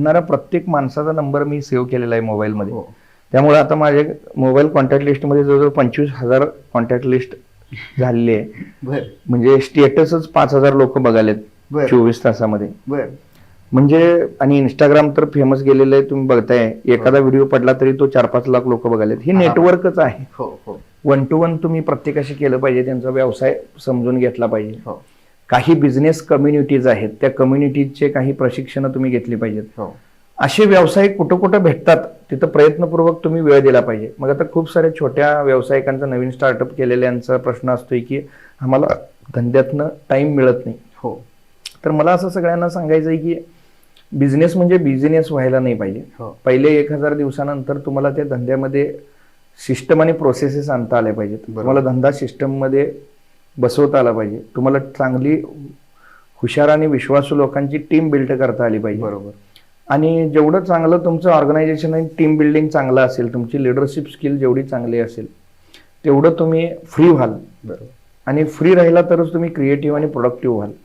येणारा प्रत्येक माणसाचा नंबर मी सेव्ह केलेला आहे मोबाईलमध्ये. हो. त्यामुळे आता माझ्या मोबाईल कॉन्टॅक्ट लिस्टमध्ये जवळजवळ 25,000 कॉन्टॅक्ट लिस्ट झालेली आहे. बर म्हणजे स्टेटसच 5,000 लोक बघालेत बर 24 तासामध्ये. बर म्हणजे आणि इंस्टाग्राम तर फेमस गेलेलं आहे, तुम्ही बघताय. एखादा व्हिडिओ पडला तरी तो 4-5 लाख लोक बघालेत. ही हा. नेटवर्कच आहे. हो हो 1 to 1 तुम्ही प्रत्येकाशी केलं पाहिजे, त्यांचा व्यवसाय समजून घेतला पाहिजे. हो काही बिझनेस कम्युनिटीज आहेत, त्या कम्युनिटीजचे काही प्रशिक्षण तुम्ही घेतली पाहिजेत. हो असे व्यवसाय कुठं कुठं भेटतात तिथं प्रयत्नपूर्वक तुम्ही वेळ दिला पाहिजे. मग आता खूप साऱ्या छोट्या व्यावसायिकांचा, नवीन स्टार्टअप केलेल्यांचा प्रश्न असतोय की आम्हाला धंद्यातनं टाइम मिळत नाही. हो तर मला असं सगळ्यांना सांगायचं आहे की बिझनेस म्हणजे बिझनेस व्हायला नाही पाहिजे. हो पहिले 1,000 दिवसानंतर तुम्हाला त्या धंद्यामध्ये सिस्टम आणि प्रोसेसेस आणता आल्या पाहिजेत. तुम्हाला धंदा सिस्टममध्ये बसवता आला पाहिजे. तुम्हाला चांगली हुशार आणि विश्वासू लोकांची टीम बिल्ड करता आली पाहिजे. बरोबर. आणि जेवढं चांगलं तुमचं ऑर्गनायझेशन आणि टीम बिल्डिंग चांगलं असेल, तुमची लिडरशिप स्किल जेवढी चांगली असेल, तेवढं तुम्ही फ्री व्हाल. बरोबर. आणि फ्री राहिला तरच तुम्ही क्रिएटिव्ह आणि प्रोडक्टिव्ह व्हाल.